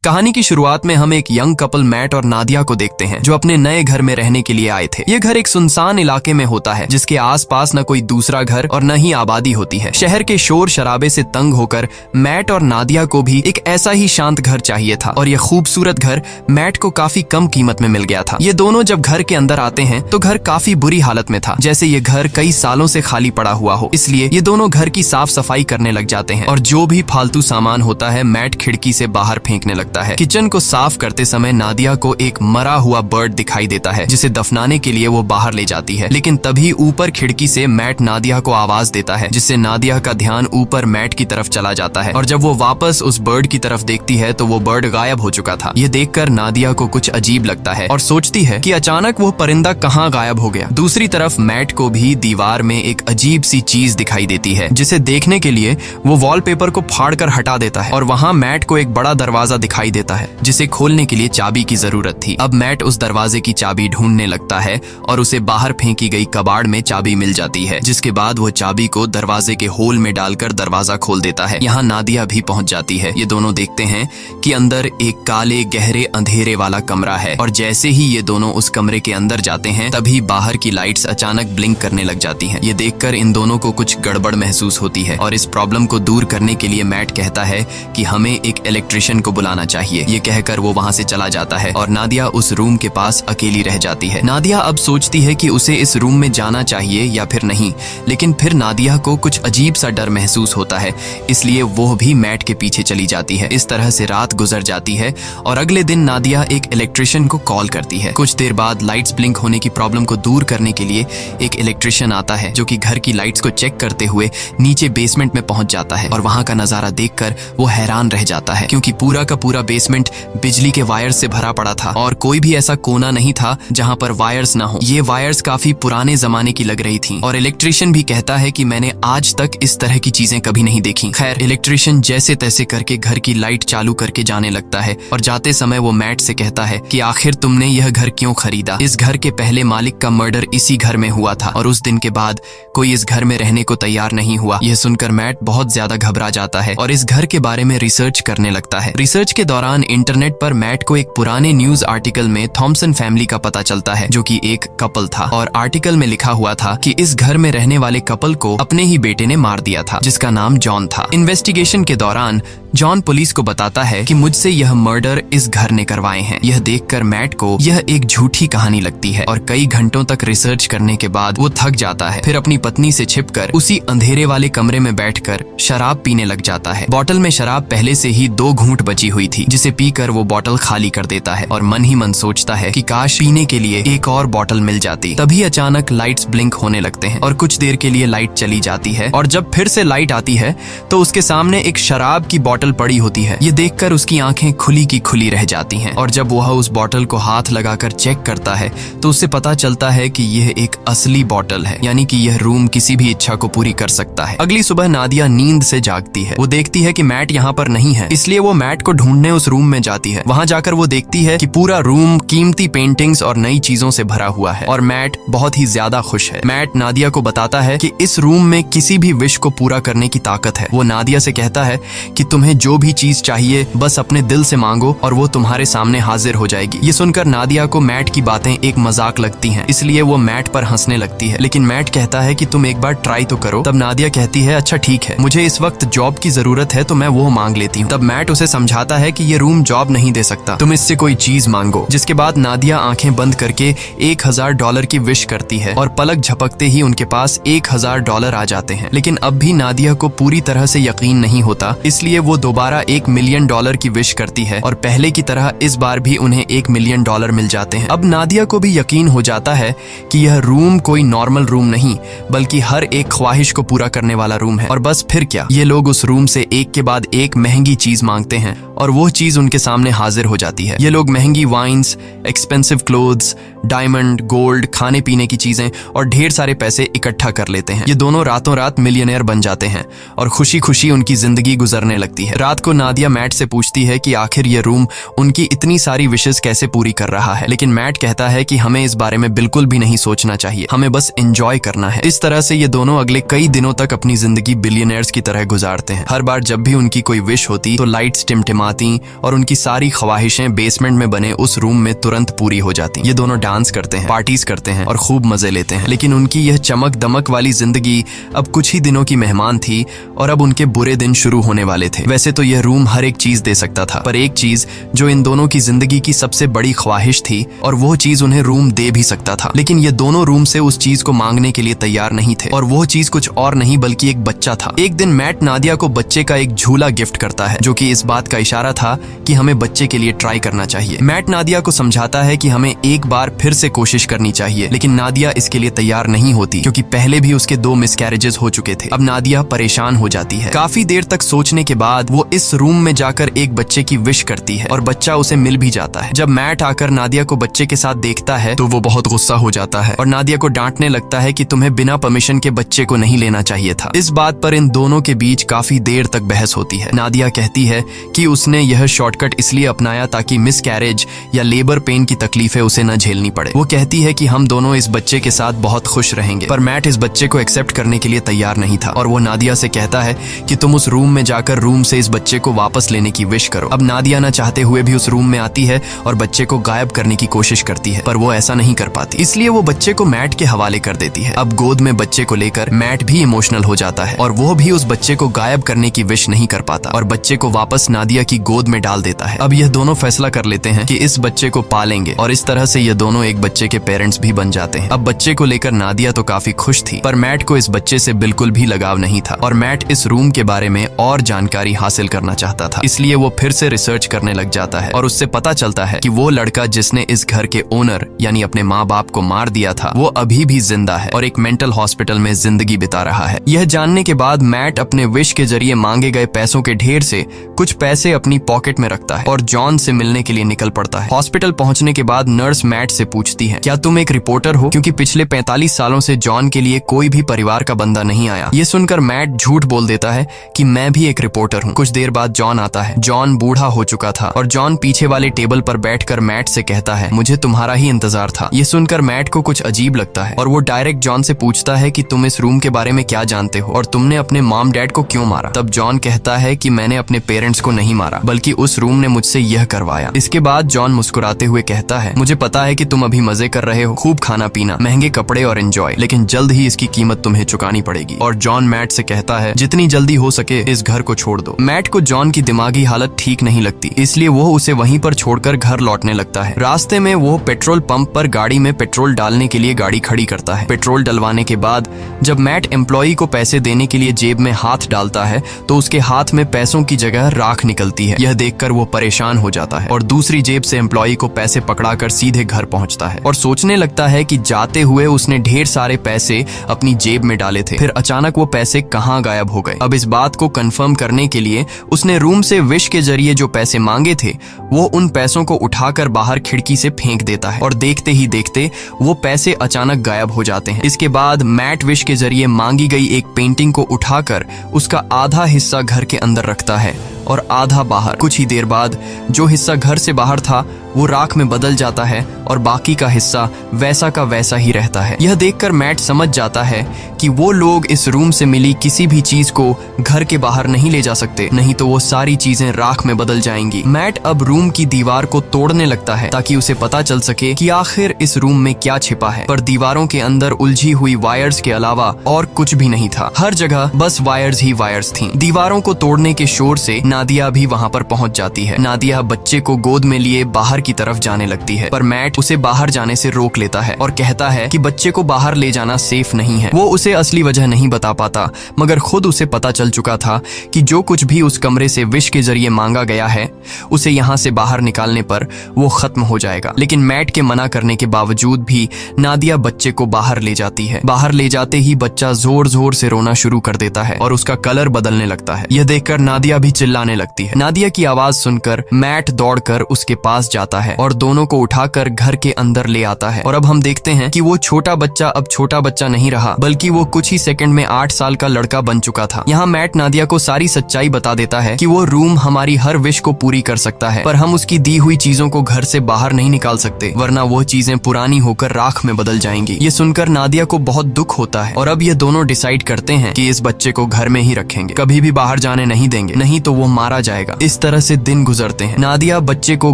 कहानी की शुरुआत में हम एक यंग कपल मैट और नादिया को देखते हैं जो अपने नए घर में रहने के लिए आए थे। ये घर एक सुनसान इलाके में होता है जिसके आसपास न कोई दूसरा घर और न ही आबादी होती है। शहर के शोर शराबे से तंग होकर मैट और नादिया को भी एक ऐसा ही शांत घर चाहिए था और यह खूबसूरत घर मैट को काफी कम कीमत में मिल गया था। ये दोनों जब घर के अंदर आते हैं तो घर काफी बुरी हालत में था, जैसे ये घर कई सालों से खाली पड़ा हुआ हो। इसलिए ये दोनों घर की साफ सफाई करने लग जाते हैं और जो भी फालतू सामान होता है मैट खिड़की से बाहर फेंकने लगता है। किचन को साफ करते समय नादिया को एक मरा हुआ बर्ड दिखाई देता है जिसे दफनाने के लिए वो बाहर ले जाती है, लेकिन तभी ऊपर खिड़की से मैट नादिया को आवाज देता है जिससे नादिया का ध्यान ऊपर मैट की तरफ चला जाता है और जब वो वापस उस बर्ड की तरफ देखती है तो वो बर्ड गायब हो चुका था। ये देखकर नादिया को कुछ अजीब लगता है और सोचती है कि अचानक वो परिंदा कहाँ गायब हो गया। दूसरी तरफ मैट को भी दीवार में एक अजीब सी चीज दिखाई देती है जिसे देखने के लिए वो वॉलपेपर को फाड़कर हटा देता है और वहाँ मैट को एक बड़ा दरवाजा दिखाई देता है जिसे खोलने के लिए चाबी की जरूरत थी। अब मैट उस दरवाजे की चाबी ढूंढने लगता है और उसे बाहर फेंकी गई कबाड़ में चाबी मिल जाती है, जिसके बाद वो चाबी को दरवाजे के होल में डालकर दरवाजा खोल देता है। यहाँ नादिया भी पहुंच जाती है। ये दोनों देखते हैं कि अंदर एक काले गहरे अंधेरे वाला कमरा है और जैसे ही ये दोनों उस कमरे के अंदर जाते हैं तभी बाहर की लाइट्स अचानक ब्लिंक करने लग जाती हैं। ये देखकर इन दोनों को कुछ गड़बड़ महसूस होती है और इस प्रॉब्लम को दूर करने के लिए मैट कहता है कि हमें एक इलेक्ट्रिशियन को बुलाना चाहिए। ये कहकर वो वहाँ से चला जाता है और नादिया उस रूम के पास अकेली रह जाती है। नादिया अब सोचती है कि उसे इस रूम में जाना चाहिए या फिर नहीं, लेकिन फिर नादिया को कुछ अजीब सा डर महसूस होता है, इसलिए वो भी मैट के पीछे चली जाती है। इस तरह से रात गुजर जाती है और अगले दिन नादिया एक इलेक्ट्रिशियन को कॉल करती है। कुछ देर बाद लाइट्स ब्लिंक होने की प्रॉब्लम को दूर करने के लिए एक इलेक्ट्रिशियन आता है जो कि घर की लाइट्स को चेक करते हुए नीचे बेसमेंट में पहुंच जाता है और वहां का नजारा देखकर वो हैरान रह जाता है क्योंकि पूरा का पूरा बेसमेंट बिजली के वायर्स से भरा पड़ा था और कोई भी ऐसा कोना नहीं था जहां पर वायर्स ना हो। ये वायर्स काफी पुराने जमाने की लग रही थी और इलेक्ट्रिशियन भी कहता है कि मैंने आज तक इस तरह की चीजें कभी नहीं देखी। खैर, इलेक्ट्रिशियन जैसे तैसे करके घर की लाइट चालू करके जाने लगता है और जाते समय वो मैट से कहता है कि आखिर तुमने यह घर क्यों खरीदा? इस घर के पहले मालिक का मर्डर इसी घर में हुआ था और उस दिन के बाद कोई इस घर में रहने को तैयार नहीं हुआ। यह सुनकर मैट बहुत ज्यादा घबरा जाता है और इस घर के बारे में रिसर्च करने लगता है। रिसर्च के दौरान इंटरनेट पर मैट को एक पुराने न्यूज आर्टिकल में थॉमसन फैमिली का पता चलता है जो कि एक कपल था और आर्टिकल में लिखा हुआ था कि इस घर में रहने वाले कपल को अपने ही बेटे ने मार दिया था जिसका नाम जॉन था। इन्वेस्टिगेशन के दौरान जॉन पुलिस को बताता है कि मुझसे यह मर्डर इस घर ने करवाए हैं। यह देखकर मैट को यह एक झूठी कहानी लगती है और कई घंटों तक रिसर्च करने के बाद वो थक जाता है। फिर अपनी पत्नी से छिपकर उसी अंधेरे वाले कमरे में बैठकर शराब पीने लग जाता है। बोतल में शराब पहले से ही 2 घूंट बची हुई थी जिसे पीकर वो बोतल खाली कर देता है और मन ही मन सोचता है कि काश पीने के लिए एक और बोतल मिल जाती। तभी अचानक लाइट्स ब्लिंक होने लगते हैं और कुछ देर के लिए लाइट चली जाती है और जब फिर से लाइट आती है तो उसके सामने एक शराब की बोतल पड़ी होती है। ये देखकर उसकी आंखें खुली की खुली रह जाती हैं और जब वह उस बोतल को हाथ लगाकर चेक करता है तो उसे पता चलता है कि यह एक असली बोतल है, यानी कि यह रूम किसी भी इच्छा को पूरी कर सकता है। अगली सुबह नादिया नींद से जागती है। वो देखती है कि मैट यहाँ पर नहीं है, इसलिए वो मैट को ढूंढने उस रूम में जाती है। वहाँ जाकर वो देखती है कि पूरा रूम कीमती पेंटिंग्स और नई चीजों से भरा हुआ है और मैट बहुत ही ज्यादा खुश है। मैट नादिया को बताता है कि इस रूम में किसी भी विश को पूरा करने की ताकत है। वो नादिया से कहता है कि तुम्हें जो भी चीज चाहिए बस अपने दिल से मांगो और वो तुम्हारे सामने हाजिर हो जाएगी। ये सुनकर नादिया को मैट की बातें एक मजाक लगती हैं, इसलिए वो मैट पर हंसने लगती है, लेकिन मैट कहता है कि तुम एक बार ट्राई तो करो। तब नादिया कहती है अच्छा ठीक है, मुझे इस वक्त जॉब की जरूरत है तो मैं वो मांग लेती हूँ। तब मैट उसे समझाता है कि ये रूम जॉब नहीं दे सकता, तुम इससे कोई चीज मांगो। जिसके बाद नादिया आंखें बंद करके $1000 की विश करती है और पलक झपकते ही उनके पास $1000 आ जाते हैं। लेकिन अब भी नादिया को पूरी तरह से यकीन नहीं होता, इसलिए वो दोबारा $1 मिलियन की विश करती है और पहले की तरह इस बार भी उन्हें $1 मिलियन मिल जाते हैं। अब नादिया को भी यकीन हो जाता है कि यह रूम कोई नॉर्मल रूम नहीं बल्कि हर एक ख्वाहिश को पूरा करने वाला रूम है। और बस फिर क्या, ये लोग उस रूम से एक के बाद एक महंगी चीज मांगते हैं और वो चीज उनके सामने हाजिर हो जाती है। ये लोग महंगी wines, expensive clothes, diamond, gold, खाने पीने की चीजें और ढेर सारे पैसे इकट्ठा कर लेते हैं। ये दोनों रातों रात मिलियनेयर बन जाते हैं और खुशी खुशी उनकी जिंदगी गुजरने लगती है। रात को नादिया मैट से पूछती है कि आखिर ये रूम उनकी इतनी सारी विशेस कैसे पूरी कर रहा है, लेकिन मैट कहता है कि हमें इस बारे में बिल्कुल भी नहीं सोचना चाहिए, हमें बस एंजॉय करना है। इस तरह से ये दोनों अगले कई दिनों तक अपनी जिंदगी बिलियनर्स की तरह गुजारते हैं। हर बार जब भी उनकी कोई विश होती तो लाइट्स टिमटिमा आती और उनकी सारी ख्वाहिशें बेसमेंट में बने उस रूम में तुरंत पूरी हो जाती। ये दोनों डांस करते हैं, पार्टीज करते हैं और खूब मजे लेते हैं। लेकिन उनकी यह चमक दमक वाली जिंदगी अब कुछ ही दिनों की मेहमान थी और अब उनके बुरे दिन शुरू होने वाले थे। वैसे तो यह रूम हर एक चीज दे सकता था, पर एक चीज जो इन दोनों की जिंदगी की सबसे बड़ी ख्वाहिश थी और वो चीज उन्हें रूम दे भी सकता था। लेकिन ये दोनों रूम से उस चीज को मांगने के लिए तैयार नहीं थे और वो चीज कुछ और नहीं बल्कि एक बच्चा था। एक दिन मैट नादिया को बच्चे का एक झूला गिफ्ट करता है, जो कि इस बात का इशारा था कि हमें बच्चे के लिए ट्राई करना चाहिए। मैट नादिया को समझाता है कि हमें एक बार फिर से कोशिश करनी चाहिए, लेकिन नादिया इसके लिए तैयार नहीं होती क्योंकि पहले भी उसके 2 मिसकैरेजेस हो चुके थे। अब नादिया परेशान हो जाती है। काफी देर तक सोचने के बाद वो इस रूम में जाकर एक बच्चे की विश करती है और बच्चा उसे मिल भी जाता है। जब मैट आकर नादिया को बच्चे के साथ देखता है तो वो बहुत गुस्सा हो जाता है और नादिया को डांटने लगता है कि तुम्हें बिना परमिशन के बच्चे को नहीं लेना चाहिए था। इस बात पर इन दोनों के बीच काफी देर तक बहस होती है। नादिया कहती है कि उसने यह शॉर्टकट इसलिए अपनाया ताकि मिसकैरेज या लेबर पेन की तकलीफें उसे न झेलनी पड़े। वो कहती है कि हम दोनों इस बच्चे के साथ बहुत खुश रहेंगे, पर मैट इस बच्चे को एक्सेप्ट करने के लिए तैयार नहीं था और वो नादिया से कहता है कि तुम उस रूम में जाकर रूम से इस बच्चे को वापस लेने की विश करो। अब नादिया न चाहते हुए भी उस रूम में आती है और बच्चे को गायब करने की कोशिश करती है, पर वो ऐसा नहीं कर पाती, इसलिए वो बच्चे को मैट के हवाले कर देती है। अब गोद में बच्चे को लेकर मैट भी इमोशनल हो जाता है और वो भी उस बच्चे को गायब करने की विश नहीं कर पाता और बच्चे को वापस नादिया की गोद में डाल देता है। अब यह दोनों फैसला कर लेते हैं कि इस बच्चे को पालेंगे और इस तरह से ये दोनों एक बच्चे के पेरेंट्स भी बन जाते हैं। अब बच्चे को लेकर नादिया तो काफी खुश थी, पर मैट को इस बच्चे से बिल्कुल भी लगाव नहीं था और मैट इस रूम के बारे में और जानकारी हासिल करना चाहता था, इसलिए वो फिर से रिसर्च करने लग जाता है और उससे पता चलता है कि वो लड़का जिसने इस घर के ओनर यानी अपने माँ बाप को मार दिया था वो अभी भी जिंदा है और एक मेंटल हॉस्पिटल में जिंदगी बिता रहा है। यह जानने के बाद मैट अपने विश के जरिए मांगे गए पैसों के ढेर से कुछ पैसे अपनी पॉकेट में रखता है और जॉन से मिलने के लिए निकल पड़ता है। हॉस्पिटल पहुंचने के बाद नर्स मैट से पूछती है, क्या तुम एक रिपोर्टर हो? क्योंकि पिछले 45 सालों से जॉन के लिए कोई भी परिवार का बंदा नहीं आया। ये सुनकर मैट झूठ बोल देता है कि मैं भी एक रिपोर्टर हूँ। कुछ देर बाद जॉन आता है। जॉन बूढ़ा हो चुका था और जॉन पीछे वाले टेबल पर बैठकर मैट से कहता है, मुझे तुम्हारा ही इंतजार था। ये सुनकर मैट को कुछ अजीब लगता है और वो डायरेक्ट जॉन से पूछता है कि तुम इस रूम के बारे में क्या जानते हो और तुमने अपने मॉम डैड को क्यों मारा? तब जॉन कहता है कि मैंने अपने पेरेंट्स को नहीं मारा बल्कि उस रूम ने मुझसे यह करवाया। इसके बाद जॉन मुस्कुराते हुए कहता है, मुझे पता है कि तुम अभी मजे कर रहे हो, खूब खाना पीना, महंगे कपड़े और एंजॉय, लेकिन जल्द ही इसकी कीमत तुम्हें चुकानी पड़ेगी। और जॉन मैट से कहता है, जितनी जल्दी हो सके इस घर को छोड़ दो। मैट को जॉन की दिमागी हालत ठीक नहीं लगती, इसलिए वो उसे वहीं पर छोड़कर घर लौटने लगता है। रास्ते में वो पेट्रोल पंप पर गाड़ी में पेट्रोल डालने के लिए गाड़ी खड़ी करता है। पेट्रोल डलवाने के बाद जब मैट एम्प्लॉई को पैसे देने के लिए जेब में हाथ डालता है तो उसके हाथ में पैसों की जगह राख निकलती है। यह देखकर वो परेशान हो जाता है और दूसरी जेब से एम्प्लॉई को पैसे पकड़ाकर सीधे घर पहुंचता है और सोचने लगता है कि जाते हुए उसने ढेर सारे पैसे अपनी जेब में डाले थे, फिर अचानक वो पैसे कहाँ गायब हो गए। अब इस बात को कंफर्म करने के लिए उसने रूम से विश के जरिए जो पैसे मांगे थे वो उन पैसों को उठाकर बाहर खिड़की से फेंक देता है और देखते ही देखते वो पैसे अचानक गायब हो जाते हैं। इसके बाद मैट विश के जरिए मांगी गई एक पेंटिंग को उठाकर उसका आधा हिस्सा घर के अंदर रखता है और आधा बाहर। कुछ ही देर बाद जो हिस्सा घर से बाहर था वो राख में बदल जाता है और बाकी का हिस्सा वैसा का वैसा ही रहता है। यह देखकर मैट समझ जाता है कि वो लोग इस रूम से मिली किसी भी चीज को घर के बाहर नहीं ले जा सकते, नहीं तो वो सारी चीजें राख में बदल जाएंगी। मैट अब रूम की दीवार को तोड़ने लगता है ताकि उसे पता चल सके कि आखिर इस रूम में क्या छिपा है, पर दीवारों के अंदर उलझी हुई वायर्स के अलावा और कुछ भी नहीं था। हर जगह बस वायर्स ही वायर्स थीं। दीवारों को तोड़ने के शोर से नादिया भी वहाँ पर पहुँच जाती है। नादिया बच्चे को गोद में लिए बाहर की तरफ जाने लगती है, पर मैट उसे बाहर जाने से रोक लेता है और कहता है कि बच्चे को बाहर ले जाना सेफ नहीं है। वो उसे असली वजह नहीं बता पाता, मगर खुद उसे पता चल चुका था कि जो कुछ भी उस कमरे से विश के जरिए मांगा गया है उसे यहाँ से बाहर निकालने पर वो खत्म हो जाएगा। लेकिन मैट के मना करने के बावजूद भी नादिया बच्चे को बाहर ले जाती है। बाहर ले जाते ही बच्चा जोर जोर से रोना शुरू कर देता है और उसका कलर बदलने लगता है। यह देखकर नादिया भी चिल्लाने लगती है। नादिया की आवाज सुनकर मैट दौड़कर उसके पास जाता जाता है और दोनों को उठाकर घर के अंदर ले आता है। और अब हम देखते हैं कि वो छोटा बच्चा अब छोटा बच्चा नहीं रहा, बल्कि वो कुछ ही सेकंड में 8 साल का लड़का बन चुका था। यहाँ मैट नादिया को सारी सच्चाई बता देता है कि वो रूम हमारी हर विश को पूरी कर सकता है, पर हम उसकी दी हुई चीजों को घर से बाहर नहीं निकाल सकते, वरना वो चीजें पुरानी होकर राख में बदल जाएंगी। ये सुनकर नादिया को बहुत दुख होता है और अब ये दोनों डिसाइड करते हैं कि इस बच्चे को घर में ही रखेंगे, कभी भी बाहर जाने नहीं देंगे, नहीं तो वो मारा जाएगा। इस तरह से दिन गुजरते हैं। नादिया बच्चे को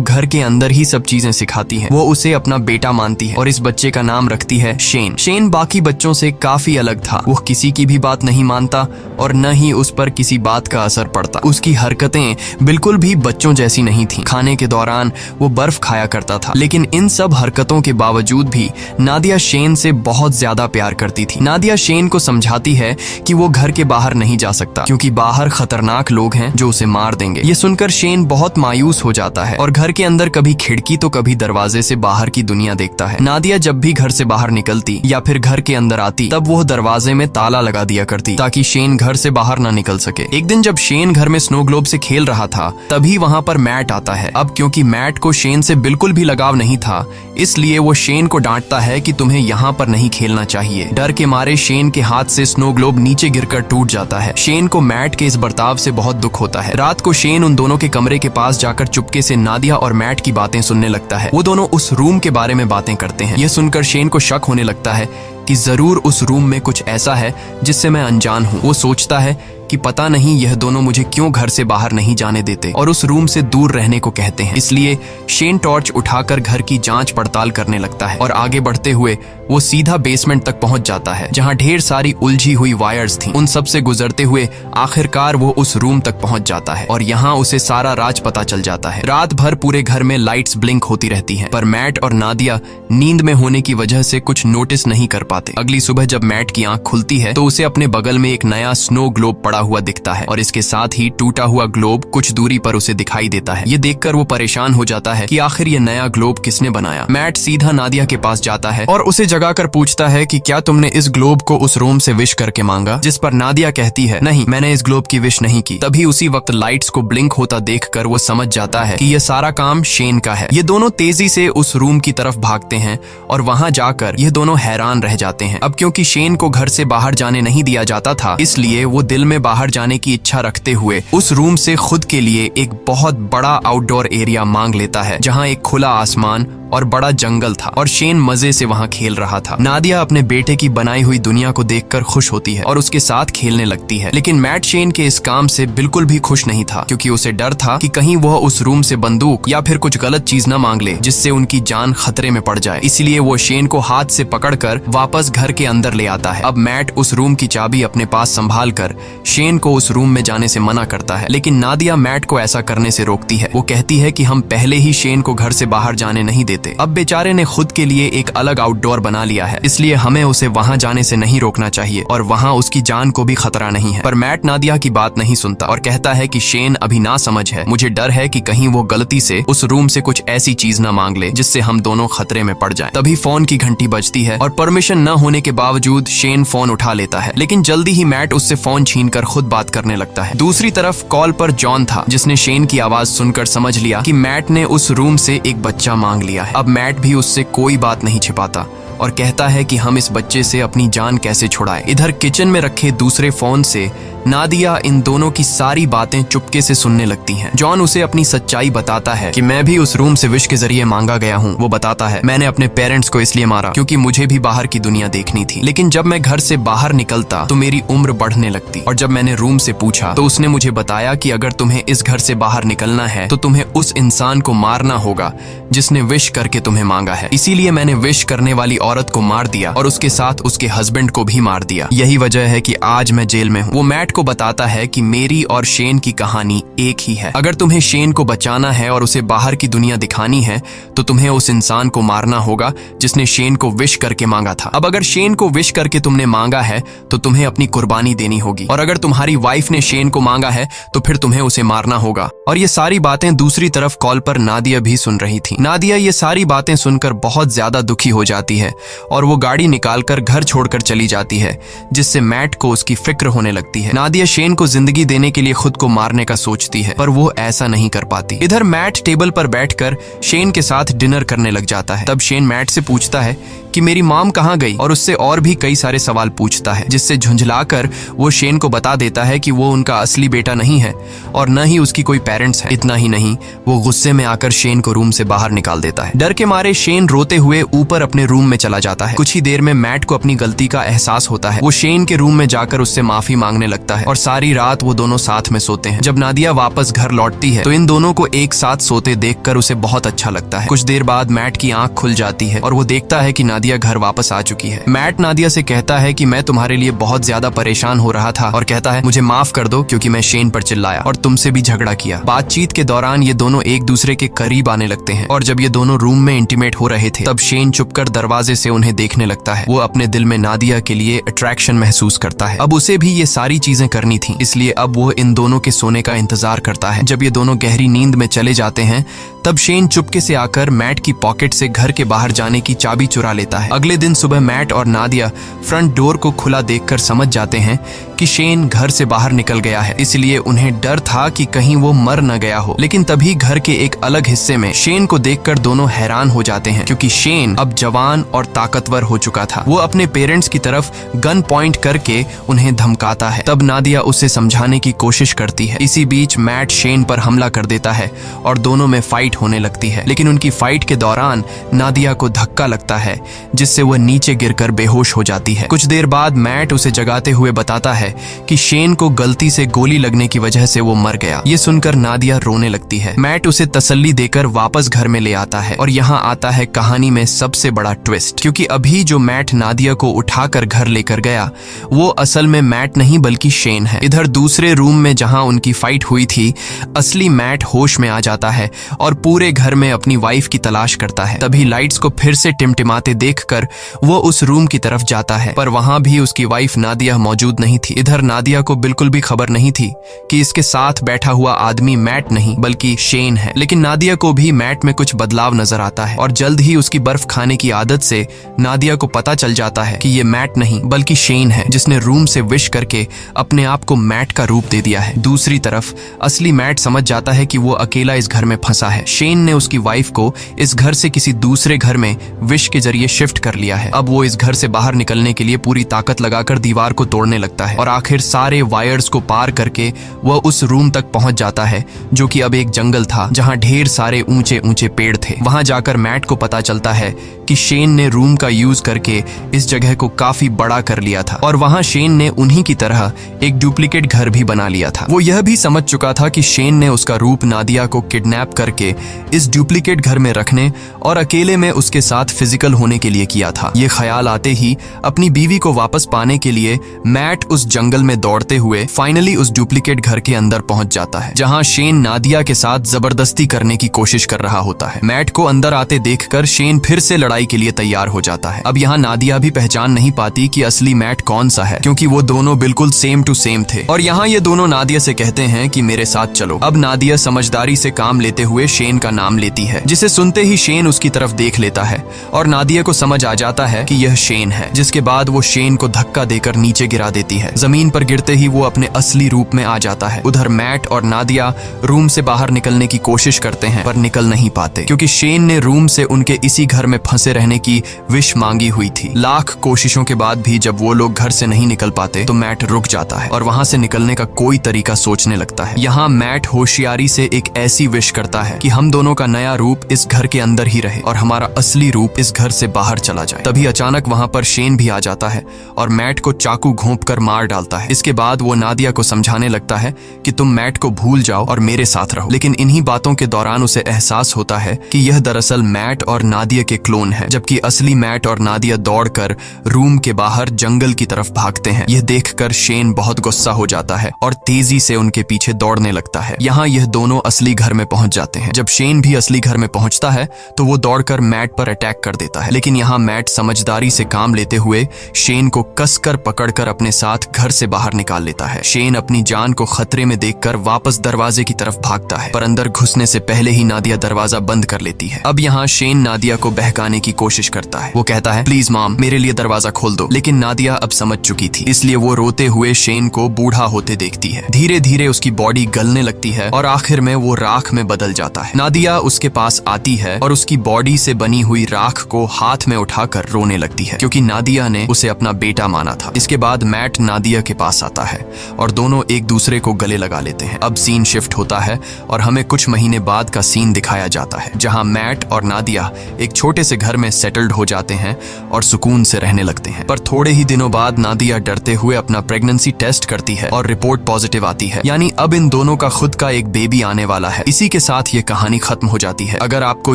घर के अंदर ही सब चीजें सिखाती है। वो उसे अपना बेटा मानती है और इस बच्चे का नाम रखती है शेन। शेन बाकी बच्चों से काफी अलग था। वो किसी की भी बात नहीं मानता और न ही उस पर किसी बात का असर पड़ता। उसकी हरकतें बिल्कुल भी बच्चों जैसी नहीं थी। खाने के दौरान वो बर्फ खाया करता था, लेकिन इन सब हरकतों के बावजूद भी नादिया शेन से बहुत ज्यादा प्यार करती थी। नादिया शेन को समझाती है कि वो घर के बाहर नहीं जा सकता, क्योंकि बाहर खतरनाक लोग हैं जो उसे मार देंगे। ये सुनकर शेन बहुत मायूस हो जाता है और घर के अंदर कभी खिड़की तो कभी दरवाजे से बाहर की दुनिया देखता है। नादिया जब भी घर से बाहर निकलती या फिर घर के अंदर आती, तब वो दरवाजे में ताला लगा दिया करती ताकि शेन घर से बाहर ना निकल सके। एक दिन जब शेन घर में स्नो ग्लोब से खेल रहा था, तभी वहाँ पर मैट आता है। अब क्योंकि मैट को शेन से बिल्कुल भी लगाव नहीं था, इसलिए वो शेन को डांटता है कि तुम्हें यहाँ पर नहीं खेलना चाहिए। डर के मारे शेन के हाथ से स्नो ग्लोब नीचे गिरकर टूट जाता है। शेन को मैट के इस बर्ताव से बहुत दुख होता है। रात को शेन उन दोनों के कमरे के पास जाकर चुपके से नादिया और मैट की बातें सुनने लगता है। वो दोनों उस रूम के बारे में बातें करते हैं। यह सुनकर शेन को शक होने लगता है कि जरूर उस रूम में कुछ ऐसा है जिससे मैं अनजान हूँ। वो सोचता है कि पता नहीं यह दोनों मुझे क्यों घर से बाहर नहीं जाने देते और उस रूम से दूर रहने को कहते हैं। इसलिए शेन टॉर्च उठाकर घर की जांच पड़ताल करने लगता है और आगे बढ़ते हुए वो सीधा बेसमेंट तक पहुंच जाता है, जहां ढेर सारी उलझी हुई वायर्स थीं। उन सब से गुजरते हुए आखिरकार वो उस रूम तक पहुंच जाता है और यहाँ उसे सारा राज पता चल जाता है। रात भर पूरे घर में लाइट्स ब्लिंक होती रहती हैं, पर मैट और नादिया नींद में होने की वजह से कुछ नोटिस नहीं कर पाते। अगली सुबह जब मैट की आंख खुलती है तो उसे अपने बगल में एक नया स्नो ग्लोब पड़ा हुआ दिखता है और इसके साथ ही टूटा हुआ ग्लोब कुछ दूरी पर उसे दिखाई देता है। ये देखकर वो परेशान हो जाता है कि आखिर ये नया ग्लोब किसने बनाया। मैट सीधा नादिया के पास जाता है और उसे जगाकर पूछता है कि क्या तुमने इस ग्लोब को उस रूम से विश करके मांगा, जिस पर नादिया कहती है नहीं, मैंने इस ग्लोब की विश नहीं की। तभी उसी वक्त लाइट्स को ब्लिंक होता देखकर वो समझ जाता है कि ये सारा काम शेन का है। ये दोनों तेजी से उस रूम की तरफ भागते हैं और वहां जाकर ये दोनों हैरान रह जाते हैं। अब क्योंकि शेन को घर से बाहर जाने नहीं दिया जाता था, इसलिए वो दिल में बाहर जाने की इच्छा रखते हुए उस रूम से खुद के लिए एक बहुत बड़ा आउटडोर एरिया मांग लेता है, जहां एक खुला आसमान और बड़ा जंगल था और शेन मजे से वहां खेल रहा था। नादिया अपने बेटे की बनाई हुई दुनिया को देखकर खुश होती है और उसके साथ खेलने लगती है, लेकिन मैट शेन के इस काम से बिल्कुल भी खुश नहीं था, क्योंकि उसे डर था कि कहीं वह उस रूम से बंदूक या फिर कुछ गलत चीज न मांग ले जिससे उनकी जान खतरे में पड़ जाए। इसलिए वो शेन को हाथ से पकड़कर वापस घर के अंदर ले आता है। अब मैट उस रूम की चाबी अपने पास संभाल कर शेन को उस रूम में जाने से मना करता है, लेकिन नादिया मैट को ऐसा करने से रोकती है। वो कहती है कि हम पहले ही शेन को घर से बाहर जाने नहीं देते। अब बेचारे ने खुद के लिए एक अलग आउटडोर बना लिया है, इसलिए हमें उसे वहां जाने से नहीं रोकना चाहिए और वहां उसकी जान को भी खतरा नहीं है। पर मैट नादिया की बात नहीं सुनता और कहता है कि शेन अभी ना समझ है, मुझे डर है कि कहीं वो गलती से उस रूम से कुछ ऐसी चीज न मांग ले जिससे हम दोनों खतरे में पड़ जाएं। तभी फोन की घंटी बजती है और परमिशन न होने के बावजूद शेन फोन उठा लेता है, लेकिन जल्दी ही मैट उससे फोन छीनकर खुद बात करने लगता है। दूसरी तरफ कॉल पर जॉन था, जिसने शेन की आवाज सुनकर समझ लिया कि मैट ने उस रूम से एक बच्चा मांग लिया है। अब मैट भी उससे कोई बात नहीं छिपाता और कहता है कि हम इस बच्चे से अपनी जान कैसे छुड़ाएं। इधर किचन में रखे दूसरे फोन से नादिया इन दोनों की सारी बातें चुपके से सुनने लगती हैं। जॉन उसे अपनी सच्चाई बताता है कि मैं भी उस रूम से विश के जरिए मांगा गया हूँ। वो बताता है, मैंने अपने पेरेंट्स को इसलिए मारा क्योंकि मुझे भी बाहर की दुनिया देखनी थी, लेकिन जब मैं घर से बाहर निकलता तो मेरी उम्र बढ़ने लगती और जब मैंने रूम से पूछा तो उसने मुझे बताया कि अगर तुम्हें इस घर से बाहर निकलना है तो तुम्हें उस इंसान को मारना होगा जिसने विश करके तुम्हें मांगा है। इसीलिए मैंने विश करने वाली औरत को मार दिया और उसके साथ उसके हस्बैंड को भी मार दिया। यही वजह है कि आज मैं जेल में हूँ। वो मैट को बताता है कि मेरी और शेन की कहानी एक ही है। अगर तुम्हें शेन को बचाना है और उसे बाहर की दुनिया दिखानी है तो तुम्हें उस इंसान को मारना होगा जिसने शेन को विश करके मांगा था। अब अगर शेन को विश करके तुमने मांगा है तो तुम्हें अपनी कुर्बानी देनी होगी, और अगर तुम्हारी वाइफ ने शेन को मांगा है तो फिर तुम्हें उसे मारना होगा। और ये सारी बातें दूसरी तरफ कॉल पर नादिया भी सुन रही थी। नादिया ये सारी बातें सुनकर बहुत ज्यादा दुखी हो जाती है और वो गाड़ी निकालकर घर छोड़कर चली जाती है, जिससे मैट को उसकी फिक्र होने लगती है। नादिया शेन को जिंदगी देने के लिए खुद को मारने का सोचती है, पर वो ऐसा नहीं कर पाती। इधर मैट टेबल पर बैठकर शेन के साथ डिनर करने लग जाता है। तब शेन मैट से पूछता है कि मेरी मॉम कहाँ गई, और उससे और भी कई सारे सवाल पूछता है, जिससे झुंझलाकर वो शेन को बता देता है कि वो उनका असली बेटा नहीं है और न ही उसकी कोई पेरेंट्स है। इतना ही नहीं, वो गुस्से में आकर शेन को रूम से बाहर निकाल देता है। डर के मारे शेन रोते हुए ऊपर अपने रूम में चला जाता है। कुछ ही देर में मैट को अपनी गलती का एहसास होता है। वो शेन के रूम में जाकर उससे माफी मांगने लगता है और सारी रात वो दोनों साथ में सोते हैं। जब नादिया वापस घर लौटती है तो इन दोनों को एक साथ सोते देखकर उसे बहुत अच्छा लगता है। कुछ देर बाद मैट की आंख खुल जाती है और वो देखता है कि नादिया घर वापस आ चुकी है। मैट नादिया से कहता है कि मैं तुम्हारे लिए बहुत ज्यादा परेशान हो रहा था, और कहता है मुझे माफ कर दो क्योंकि मैं शेन पर चिल्लाया और तुमसे भी झगड़ा किया। बातचीत के दौरान ये दोनों एक दूसरे के करीब आने लगते हैं और जब ये दोनों रूम में इंटीमेट हो रहे थे तब शेन चुपकर दरवाजे से उन्हें देखने लगता है। वो अपने दिल में नादिया के लिए अट्रैक्शन महसूस करता है। अब उसे भी ये सारी चीजें करनी थी, इसलिए अब वो इन दोनों के सोने का इंतजार करता है। जब ये दोनों गहरी नींद में चले जाते हैं तब शेन चुपके से आकर मैट की पॉकेट से घर के बाहर जाने की चाबी चुरा लेता है। अगले दिन सुबह मैट और नादिया फ्रंट डोर को खुला देखकर समझ जाते हैं कि शेन घर से बाहर निकल गया है, इसलिए उन्हें डर था कि कहीं वो मर न गया हो। लेकिन तभी घर के एक अलग हिस्से में शेन को देखकर दोनों हैरान हो जाते हैं, क्योंकि शेन अब जवान और ताकतवर हो चुका था। वो अपने पेरेंट्स की तरफ गन पॉइंट करके उन्हें धमकाता है। तब नादिया उसे समझाने की कोशिश करती है। इसी बीच मैट शेन पर हमला कर देता है और दोनों में फाइट होने लगती है। लेकिन उनकी फाइट के दौरान नादिया को धक्का लगता है, जिससे वह नीचे गिरकर बेहोश हो जाती है। कुछ देर बाद मैट उसे जगाते हुए बताता है कि शेन को गलती से गोली लगने की वजह से वो मर गया। ये सुनकर नादिया रोने लगती है। मैट उसे तसल्ली देकर वापस घर में ले आता है और यहाँ आता है कहानी में सबसे बड़ा ट्विस्ट, क्योंकि अभी जो मैट नादिया को उठाकर घर लेकर गया वो असल में मैट नहीं बल्कि शेन है। इधर दूसरे रूम में जहाँ उनकी फाइट हुई थी, असली मैट होश में आ जाता है और पूरे घर में अपनी वाइफ की तलाश करता है। तभी लाइट्स को फिर से टिमटिमाते देखकर वो उस रूम की तरफ जाता है, पर वहां भी उसकी वाइफ नादिया मौजूद नहीं थी। इधर नादिया को बिल्कुल भी खबर नहीं थी कि इसके साथ बैठा हुआ आदमी मैट नहीं बल्कि शेन है। लेकिन नादिया को भी मैट में कुछ बदलाव नजर आता है और जल्द ही उसकी बर्फ खाने की आदत से नादिया को पता चल जाता है कि ये मैट नहीं बल्कि शेन है, जिसने रूम से विश करके अपने आप को मैट का रूप दे दिया है। दूसरी तरफ असली मैट समझ जाता है कि वो अकेला इस घर में फंसा है। शेन ने उसकी वाइफ को इस घर से किसी दूसरे घर में विश के जरिए शिफ्ट कर लिया है। अब वो इस घर से बाहर निकलने के लिए पूरी ताकत लगाकर दीवार को तोड़ने लगता है और आखिर सारे वायर्स को पार करके वह उस रूम तक पहुंच जाता है, जो कि अब एक जंगल था जहां ढेर सारे ऊंचे ऊंचे पेड़ थे। वहां जाकर मैट को पता चलता है कि शेन ने रूम का यूज करके इस जगह को काफी बड़ा कर लिया था और वहां शेन ने उन्हीं की तरह एक डुप्लीकेट घर भी बना लिया था। वो यह भी समझ चुका था कि शेन ने उसका रूप नादिया को किडनैप करके इस डुप्लीकेट घर में रखने और अकेले में उसके साथ फिजिकल होने के लिए किया था। ये ख्याल आते ही अपनी बीवी को वापस पाने के लिए मैट उस जंगल में दौड़ते हुए फाइनली उस डुप्लीकेट घर के अंदर पहुंच जाता है, जहां शेन नादिया के साथ जबरदस्ती करने की कोशिश कर रहा होता है। मैट को अंदर आते देखकर शेन फिर से लड़ाई के लिए तैयार हो जाता है। अब यहाँ नादिया भी पहचान नहीं पाती कि असली मैट कौन सा है, क्योंकि वो दोनों बिल्कुल सेम टू सेम थे। और यहाँ ये दोनों नादिया से कहते हैं कि मेरे साथ चलो। अब नादिया समझदारी से काम लेते हुए शेन का नाम लेती है, जिसे सुनते ही शेन उसकी तरफ देख लेता है और नादिया को समझ आ जाता है कि यह शेन है, जिसके बाद वो शेन को धक्का देकर नीचे गिरा देती है। जमीन पर गिरते ही वो अपने असली रूप में आ जाता है। उधर मैट और नादिया रूम से बाहर निकलने की कोशिश करते हैं पर निकल नहीं पाते, क्योंकि शेन ने रूम से उनके इसी घर में फंसे रहने की विश मांगी हुई थी। लाख कोशिशों के बाद भी जब वो लोग घर से नहीं निकल पाते तो मैट रुक जाता है और वहां से निकलने का कोई तरीका सोचने लगता है। यहाँ मैट होशियारी से एक ऐसी विश करता है कि हम दोनों का नया रूप इस घर के अंदर ही रहे और हमारा असली रूप इस घर से बाहर चला जाए। तभी अचानक वहां पर शेन भी आ जाता है और मैट को चाकू घोंपकर मार डालता है। इसके बाद वो नादिया को समझाने लगता है कि तुम मैट को भूल जाओ और मेरे साथ रहो। लेकिन इन्हीं बातों के दौरान उसे एहसास होता है कि यह दरअसल मैट और नादिया के क्लोन है, जबकि असली मैट और नादिया दौड़कर रूम के बाहर जंगल की तरफ भागते हैं। यह देखकर शेन बहुत गुस्सा हो जाता है और तेजी से उनके पीछे दौड़ने लगता है। यहाँ यह दोनों असली घर में पहुंच जाते हैं। जब शेन भी असली घर में पहुंचता है तो वो दौड़कर मैट पर अटैक कर देता है, लेकिन यहाँ मैट समझदारी से काम लेते हुए शेन को कसकर पकड़कर अपने साथ घर से बाहर निकाल लेता है। शेन अपनी जान को खतरे में देखकर वापस दरवाजे की तरफ भागता है, पर अंदर घुसने से पहले ही नादिया दरवाजा बंद कर लेती है। अब यहाँ शेन नादिया को बहकाने की कोशिश करता है। वो कहता है, प्लीज मॉम, मेरे लिए दरवाजा खोल दो। लेकिन नादिया अब समझ चुकी थी, इसलिए वो रोते हुए शेन को बूढ़ा होते देखती है। धीरे धीरे उसकी बॉडी गलने लगती है और आखिर में वो राख में बदल जाता है। नादिया उसके पास आती है और उसकी बॉडी से बनी हुई राख को हाथ में उठाकर रोने लगती है, क्योंकि नादिया ने उसे अपना बेटा माना था। इसके बाद मैट नादिया के पास आता है और दोनों एक दूसरे को गले लगा लेते हैं। अब सीन शिफ्ट होता है और हमें कुछ महीने बाद का सीन दिखाया जाता है, जहां मैट और नादिया एक छोटे से घर में सेटल्ड हो जाते हैं और सुकून से रहने लगते हैं। पर थोड़े ही दिनों बाद नादिया डरते हुए अपना प्रेगनेंसी टेस्ट करती है और रिपोर्ट पॉजिटिव आती है, यानी अब इन दोनों का खुद का एक बेबी आने वाला है। इसी के साथ ये कहानी खत्म हो जाती है। अगर आपको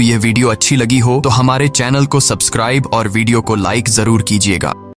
ये वीडियो अच्छी लगी हो तो हमारे चैनल को सब्सक्राइब और वीडियो को लाइक जरूर कीजिएगा।